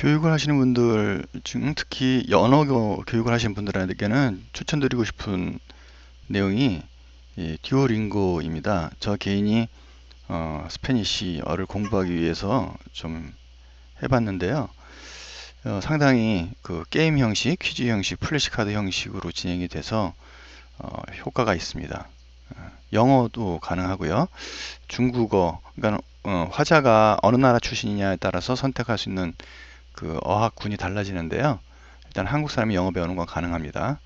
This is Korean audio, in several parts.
교육을 하시는 분들 중 특히 언어 교육을 하시는 분들에게는 추천드리고 싶은 내용이 이 듀오링고입니다. 저 개인이 스페니쉬어를 공부하기 위해서 좀 해봤는데요. 상당히 그 게임 형식, 퀴즈 형식, 플래시카드 형식으로 진행이 돼서 효과가 있습니다. 영어도 가능하고요. 중국어, 그러니까 화자가 어느 나라 출신이냐에 따라서 선택할 수 있는 그 어학군이 달라지는데요. 일단 한국 사람이 영어 배우는 건 가능합니다.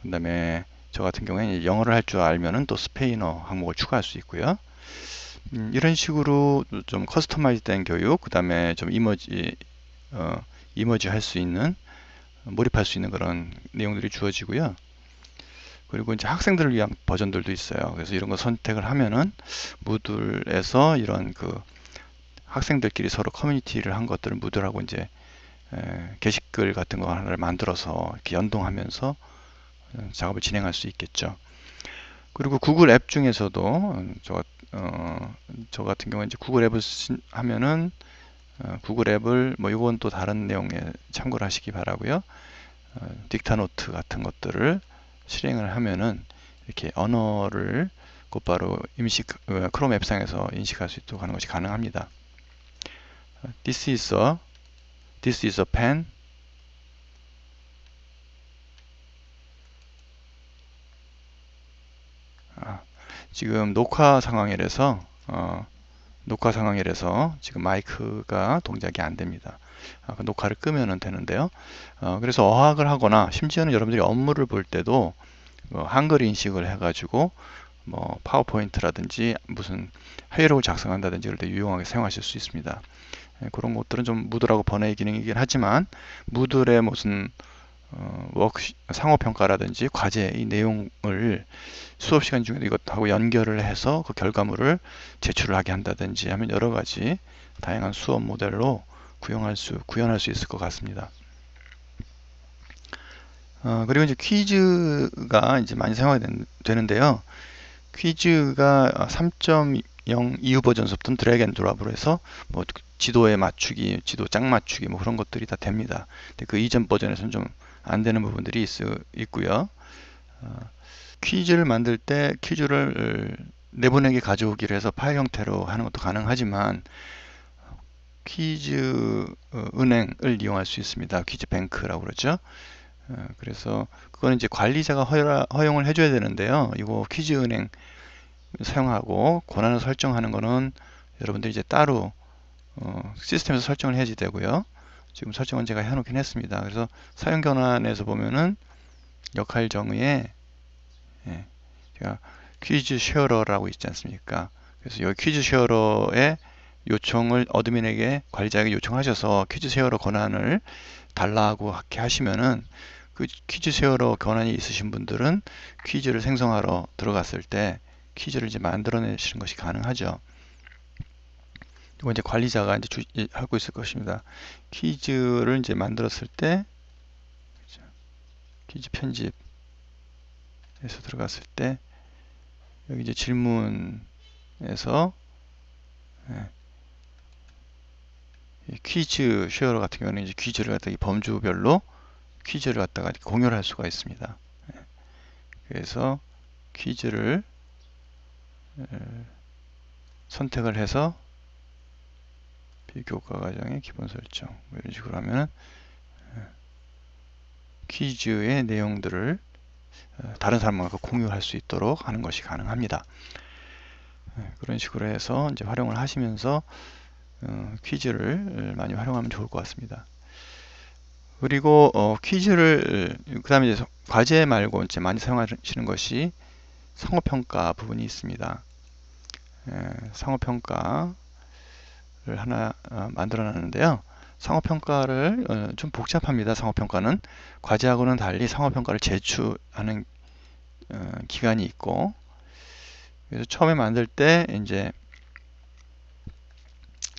그 다음에 저 같은 경우에는 영어를 할 줄 알면은 또 스페인어 항목을 추가할 수 있고요. 이런 식으로 좀 커스터마이즈 된 교육, 그 다음에 좀 이머지 할 수 있는, 몰입할 수 있는 그런 내용들이 주어지고요. 그리고 이제 학생들을 위한 버전들도 있어요. 그래서 이런 거 선택을 하면은 무들에서 이런 그 학생들끼리 서로 커뮤니티를 한 것들을 무들하고 이제 게시글 같은 거 하나를 만들어서 이렇게 연동하면서 작업을 진행할 수 있겠죠. 그리고 구글 앱 중에서도 저 같은 경우에 이제 구글 앱을 하면은 구글 앱을 뭐 이건 또 다른 내용에 참고를 하시기 바라고요. 딕타노트 같은 것들을 실행을 하면은 이렇게 언어를 곧바로 크롬 앱상에서 인식할 수 있도록 하는 것이 가능합니다. This is a pen. 지금 녹화 상황이라서 지금 마이크가 동작이 안 됩니다. 그 녹화를 끄면 되는데요. 그래서 어학을 하거나 심지어는 여러분들이 업무를 볼 때도 한글 인식을 해가지고 뭐 파워포인트라든지 무슨 회의록을 작성한다든지 그럴 때 유용하게 사용하실 수 있습니다. 그런 것들은 좀 무들하고 번외의 기능이긴 하지만 무들의 무슨 상호평가라든지 과제의 내용을 수업 시간 중에 이것하고 연결을 해서 그 결과물을 제출을 하게 한다든지 하면 여러 가지 다양한 수업 모델로 구현할 수 있을 것 같습니다. 그리고 이제 퀴즈가 이제 많이 사용이 되는데요. 퀴즈가 3.0 이후 버전서부터는 드래그 앤 드롭으로 해서 뭐 지도에 맞추기, 지도 짝 맞추기 뭐 그런 것들이 다 됩니다. 근데 그 이전 버전에서는 좀 안 되는 부분들이 있고요. 퀴즈를 만들 때 퀴즈를 내보내기 가져오기를 해서 파일 형태로 하는 것도 가능하지만 퀴즈 은행을 이용할 수 있습니다. 퀴즈 뱅크라고 그러죠. 그래서 그거는 이제 관리자가 허용을 해줘야 되는데요. 이거 퀴즈 은행 사용하고 권한을 설정하는 거는 여러분들이 이제 따로 시스템에서 설정을 해야지 되고요. 지금 설정은 제가 해놓긴 했습니다. 그래서 사용 권한에서 보면은 역할 정의에 제가 퀴즈 쉐어러라고 있지 않습니까? 그래서 여기 퀴즈 쉐어러의 요청을 어드민에게 관리자에게 요청하셔서 퀴즈 쉐어러 권한을 달라고 하시면은 그 퀴즈 쉐어러 권한이 있으신 분들은 퀴즈를 생성하러 들어갔을 때 퀴즈를 이제 만들어내시는 것이 가능하죠. 이거 이제 관리자가 이제 하고 있을 것입니다. 퀴즈를 이제 만들었을 때 퀴즈 편집에서 들어갔을 때 여기 이제 질문에서 퀴즈 쉐어러 같은 경우는 이제 퀴즈를 갖다가 범주별로 퀴즈를 갖다가 공유를 할 수가 있습니다. 그래서 퀴즈를 선택을 해서 비교과 과정의 기본 설정 뭐 이런 식으로 하면 퀴즈의 내용들을 다른 사람과 공유할 수 있도록 하는 것이 가능합니다. 그런 식으로 해서 이제 활용을 하시면서 퀴즈를 많이 활용하면 좋을 것 같습니다. 그리고 퀴즈를 그 다음에 이제 과제 말고 이제 많이 사용하시는 것이 상호평가 부분이 있습니다. 상호평가를 하나 만들어 놨는데요. 상호평가를 좀 복잡합니다. 상호평가는 과제하고는 달리 상호평가를 제출하는 기간이 있고, 그래서 처음에 만들 때 이제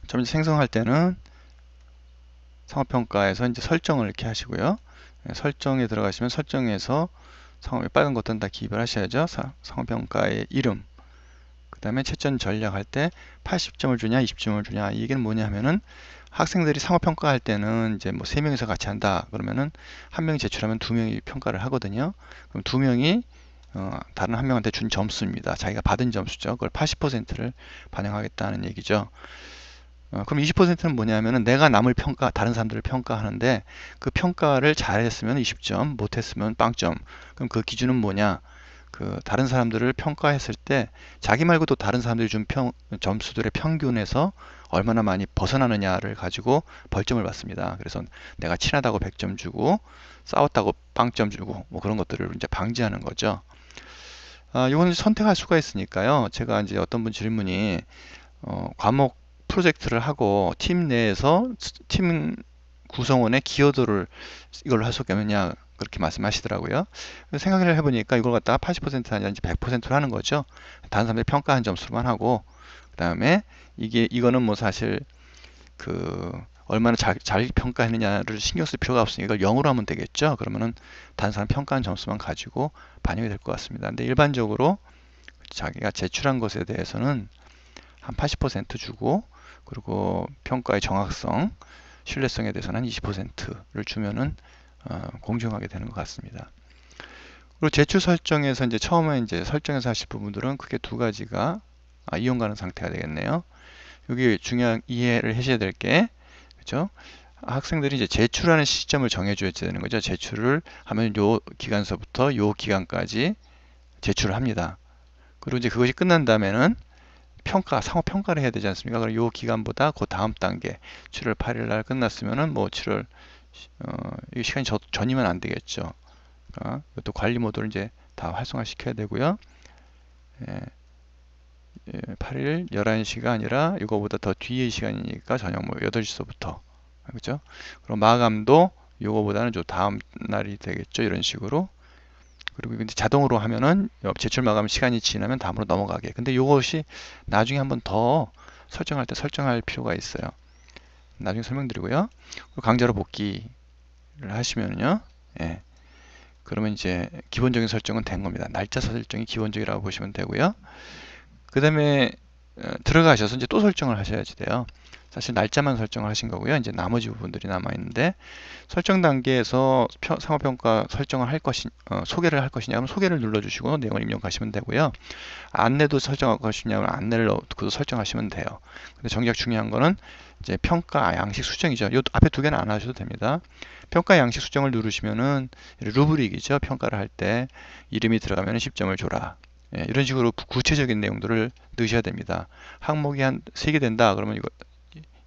처음에 생성할 때는 상호평가에서 이제 설정을 이렇게 하시고요. 설정에 들어가시면 설정에서 빨간 것들은 다 기입을 하셔야죠. 상호평가의 이름, 그 다음에 채점 전략 할 때 80점을 주냐 20점을 주냐, 이게 뭐냐 하면은 학생들이 상호평가할 때는 이제 뭐 3명이서 같이 한다 그러면은 한 명이 제출하면 2명이 평가를 하거든요. 그럼 2명이 다른 한 명한테 준 점수입니다. 자기가 받은 점수죠. 그걸 80%를 반영하겠다는 얘기죠. 그럼 20%는 뭐냐면은 내가 남을 다른 사람들을 평가하는데 그 평가를 잘했으면 20점, 못했으면 0점. 그럼 그 기준은 뭐냐? 그 다른 사람들을 평가했을 때 자기 말고도 다른 사람들이 준 점수들의 평균에서 얼마나 많이 벗어나느냐를 가지고 벌점을 받습니다. 그래서 내가 친하다고 100점 주고 싸웠다고 0점 주고 뭐 그런 것들을 이제 방지하는 거죠. 이거는 선택할 수가 있으니까요. 제가 이제 어떤 분 질문이 과목 프로젝트를 하고 팀 내에서 팀 구성원의 기여도를 이걸로 할 수 없겠느냐 그렇게 말씀하시더라고요. 생각을 해보니까 이걸 갖다가 80% 아니라 이제 100%로 하는 거죠. 다른 사람들이 평가한 점수만 하고 그 다음에 이거는 뭐 사실 그 얼마나 잘 평가했느냐를 신경 쓸 필요가 없으니까 이걸 0으로 하면 되겠죠. 그러면은 다른 사람 평가한 점수만 가지고 반영이 될 것 같습니다. 근데 일반적으로 자기가 제출한 것에 대해서는 한 80% 주고 그리고 평가의 정확성, 신뢰성에 대해서는 한 20%를 주면은 공정하게 되는 것 같습니다. 그리고 제출 설정에서 이제 처음에 이제 설정해서 하실 부분들은 크게 두 가지가 이용 가능 상태가 되겠네요. 여기 중요한 이해를 하셔야 될 게, 그죠? 학생들이 이제 제출하는 시점을 정해줘야 되는 거죠. 제출을 하면 요 기간서부터 요 기간까지 제출을 합니다. 그리고 이제 그것이 끝난 다음에는 상호 평가를 해야 되지 않습니까? 그럼 요 기간보다 그 다음 단계 7월 8일 날 끝났으면은 뭐 7월 이 시간이 전이면 안 되겠죠. 그러니까 이것도 관리 모드를 이제 다 활성화 시켜야 되고요. 8일 11시가 아니라 이거보다 더 뒤의 시간이니까 저녁 뭐 8시서부터 그죠? 그럼 마감도 요거보다는 좀 다음 날이 되겠죠. 이런 식으로. 그리고 이제 자동으로 하면은 제출 마감 시간이 지나면 다음으로 넘어가게. 근데 이것이 나중에 한번 더 설정할 때 설정할 필요가 있어요. 나중에 설명드리고요. 강제로 복귀를 하시면요. 예. 그러면 이제 기본적인 설정은 된 겁니다. 날짜 설정이 기본적이라고 보시면 되고요. 그 다음에 들어가셔서 이제 또 설정을 하셔야지 돼요. 사실 날짜만 설정을 하신 거고요. 이제 나머지 부분들이 남아 있는데 설정 단계에서 상호평가 설정을 할 것이 소개를 할 것이냐 그럼 소개를 눌러주시고 내용을 입력하시면 되고요. 안내도 설정할 것이냐 면 안내를 그도 설정하시면 돼요. 근데 정작 중요한 거는 이제 평가 양식 수정이죠. 요 앞에 두 개는 안 하셔도 됩니다. 평가 양식 수정을 누르시면은 루브릭이죠. 평가를 할 때 이름이 들어가면 10점을 줘라. 예, 이런 식으로 구체적인 내용들을 넣으셔야 됩니다. 항목이 한 3개 된다. 그러면 이거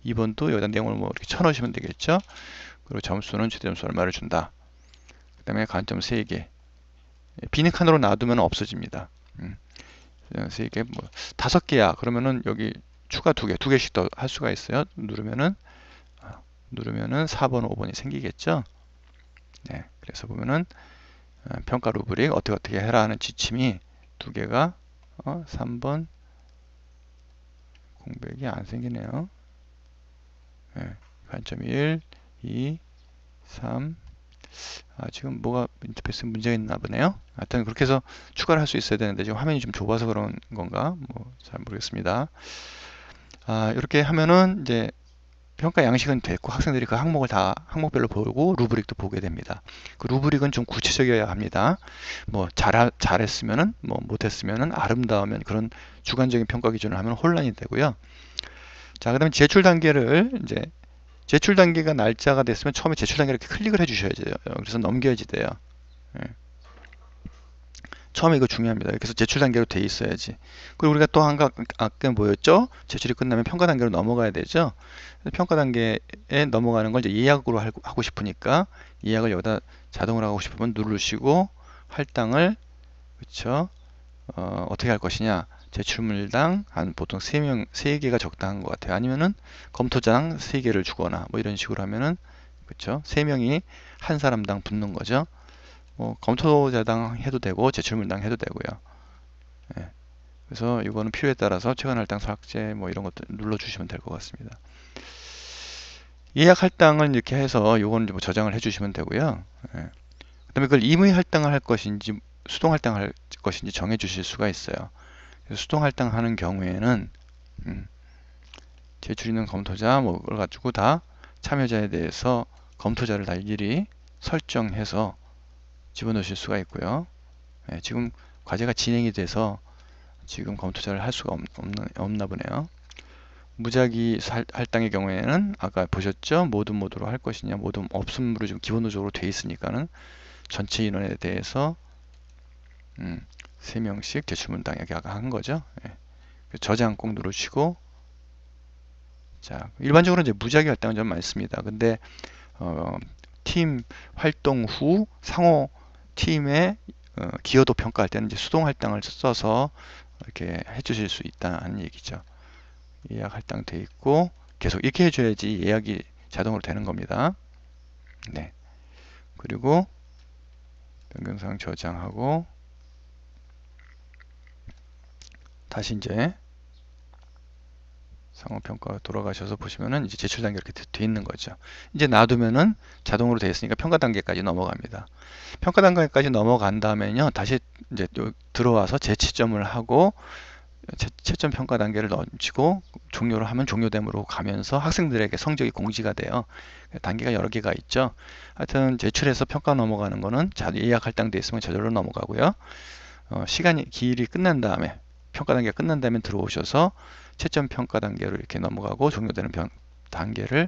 2번도 여기다 내용을 뭐 이렇게 쳐넣으시면 되겠죠. 그리고 점수는 최대 점수 얼마를 준다. 그 다음에 관점 3개. 비는 칸으로 놔두면 없어집니다. 3개, 뭐 5개야. 그러면은 여기 추가 2개, 2개씩 더 할 수가 있어요. 누르면은 4번, 5번이 생기겠죠. 네, 그래서 보면은 평가 루브릭 어떻게 해라 하는 지침이 2개가 3번 공백이 안 생기네요. 네, 관점 1, 2, 3. 지금 뭐가 인터페이스 문제가 있나 보네요. 하여튼 그렇게 해서 추가를 할 수 있어야 되는데 지금 화면이 좀 좁아서 그런 건가? 뭐 잘 모르겠습니다. 이렇게 하면은 이제 평가 양식은 됐고 학생들이 그 항목을 다 항목별로 보고 루브릭도 보게 됩니다. 그 루브릭은 좀 구체적이어야 합니다. 뭐 잘했으면은 뭐 못했으면은 아름다우면 그런 주관적인 평가 기준을 하면 혼란이 되고요. 자, 그다음에 제출 단계를 이제 제출 단계가 날짜가 됐으면 처음에 제출 단계를 이렇게 클릭을 해 주셔야 돼요. 그래서 넘겨야지 돼요. 예. 처음에 이거 중요합니다. 이렇게 해서 제출 단계로 돼 있어야지. 그리고 우리가 또 아까 뭐였죠? 제출이 끝나면 평가 단계로 넘어가야 되죠. 평가 단계에 넘어가는 걸 이제 예약으로 하고 싶으니까 예약을 여기다 자동으로 하고 싶으면 누르시고 할당을 그렇죠. 어떻게 할 것이냐? 제출물당 한 보통 3개가 적당한 것 같아요. 아니면은 검토장 3개를 주거나 뭐 이런 식으로 하면은 그렇죠. 3명이 한 사람당 붙는 거죠. 검토자당 해도 되고 제출물당 해도 되고요. 예. 그래서 이거는 필요에 따라서 최근 할당 삭제 뭐 이런 것들 눌러주시면 될 것 같습니다. 예약 할당을 이렇게 해서 이거는 뭐 저장을 해주시면 되고요. 예. 그다음에 그걸 임의 할당을 할 것인지 수동 할당을 할 것인지 정해 주실 수가 있어요. 수동 할당하는 경우에는 제출 있는 검토자 뭐를 가지고 다 참여자에 대해서 검토자를 다 일일이 설정해서 집어넣으실 수가 있고요. 지금 과제가 진행이 돼서 지금 검토자를 할 수가 없나 보네요. 무작위 할당의 경우에는 아까 보셨죠? 모든 모드로 할 것이냐, 모든 없음으로 지금 기본적으로 돼 있으니까는 전체 인원에 대해서 3명씩 제출문당 여기 아까 한 거죠. 저장 꼭 누르시고, 자, 일반적으로 이제 무작위 할당은 좀 많습니다. 근데 팀 활동 후 상호 팀의 기여도 평가할 때는 이제 수동 할당을 써서 이렇게 해주실 수 있다는 얘기죠. 예약 할당 돼 있고 계속 이렇게 해줘야지 예약이 자동으로 되는 겁니다. 네. 그리고 변경사항 저장하고 다시 이제 상호평가 돌아가셔서 보시면은 이제 제출 단계 이렇게 돼 있는 거죠. 이제 놔두면은 자동으로 되어 있으니까 평가 단계까지 넘어갑니다. 평가 단계까지 넘어간 다음에는요, 다시 이제 들어와서 재채점을 하고 채점 평가 단계를 넘치고 종료를 하면 종료됨으로 가면서 학생들에게 성적이 공지가 돼요. 단계가 여러 개가 있죠. 하여튼 제출해서 평가 넘어가는 거는 예약 할당돼 있으면 저절로 넘어가고요. 시간이 길이 끝난 다음에 평가 단계가 끝난 다음에 들어오셔서 채점 평가 단계로 이렇게 넘어가고 종료되는 단계를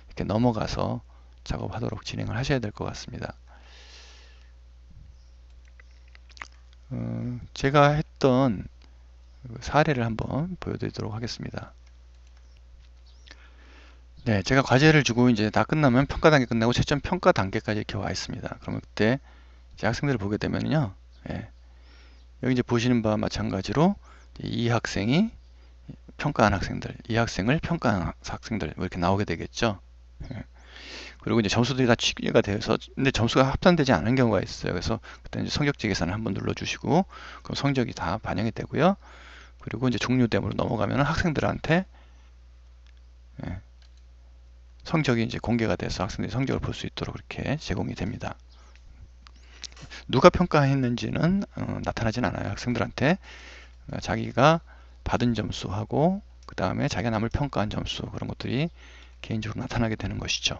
이렇게 넘어가서 작업하도록 진행을 하셔야 될 것 같습니다. 제가 했던 사례를 한번 보여드리도록 하겠습니다. 네, 제가 과제를 주고 이제 다 끝나면 평가 단계 끝나고 채점 평가 단계까지 이렇게 와 있습니다. 그러면 그때 이제 학생들을 보게 되면요, 여기 이제 보시는 바와 마찬가지로 이 학생이 평가한 학생들, 이 학생을 평가한 학생들 뭐 이렇게 나오게 되겠죠. 그리고 이제 점수들이 다 취계가 되어서 근데 점수가 합산되지 않은 경우가 있어요. 그래서 그때 이제 성적지 계산을 한번 눌러주시고 그럼 성적이 다 반영이 되고요. 그리고 이제 종료됨으로 넘어가면 학생들한테 성적이 이제 공개가 돼서 학생들이 성적을 볼 수 있도록 이렇게 제공이 됩니다. 누가 평가했는지는 나타나진 않아요. 학생들한테 자기가 받은 점수하고 그 다음에 자기가 남을 평가한 점수 그런 것들이 개인적으로 나타나게 되는 것이죠.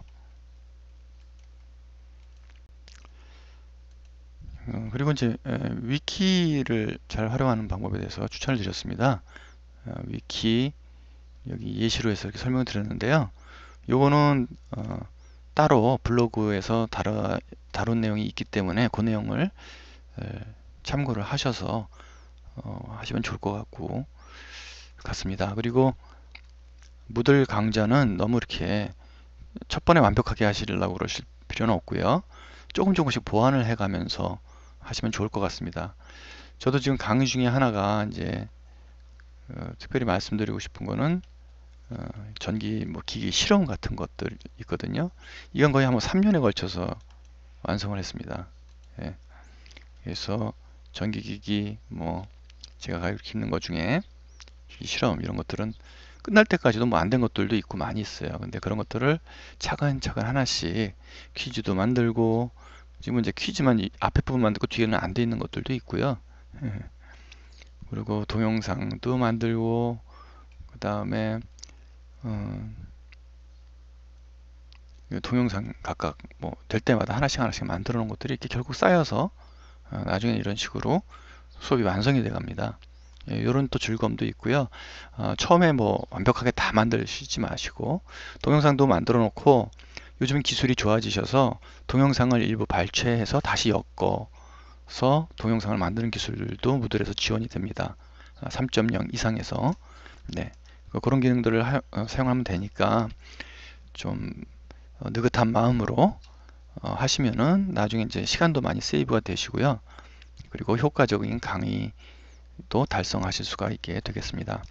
그리고 이제 위키를 잘 활용하는 방법에 대해서 추천을 드렸습니다. 위키 여기 예시로 해서 이렇게 설명을 드렸는데요. 요거는 따로 블로그에서 다룬 내용이 있기 때문에 그 내용을 참고를 하셔서 하시면 좋을 것 같습니다. 그리고 무들 강좌는 너무 이렇게 첫 번에 완벽하게 하시려고 그러실 필요는 없고요. 조금씩 보완을 해가면서 하시면 좋을 것 같습니다. 저도 지금 강의 중에 하나가 이제 특별히 말씀드리고 싶은 거는 전기 기기 실험 같은 것들 있거든요. 이건 거의 한 3년에 걸쳐서 완성을 했습니다. 그래서 전기기기 제가 가르치는 것 중에 실험 이런 것들은 끝날 때까지도 안 된 것들도 있고 많이 있어요. 근데 그런 것들을 차근차근 하나씩 퀴즈도 만들고 지금 이제 퀴즈만 앞에 부분 만들고 뒤에는 안 돼 있는 것들도 있고요. 그리고 동영상도 만들고 그 다음에 동영상 각각 될 때마다 하나씩 만들어 놓은 것들이 이렇게 결국 쌓여서 나중에 이런 식으로 수업이 완성이 돼 갑니다. 이런 또 즐거움도 있고요. 처음에 완벽하게 다 만드시지 마시고 동영상도 만들어 놓고 요즘 기술이 좋아지셔서 동영상을 일부 발췌해서 다시 엮어서 동영상을 만드는 기술도 무들에서 지원이 됩니다. 3.0 이상에서 그런 기능들을 사용하면 되니까 좀 느긋한 마음으로 하시면은 나중에 이제 시간도 많이 세이브가 되시고요. 그리고 효과적인 강의도 달성하실 수가 있게 되겠습니다.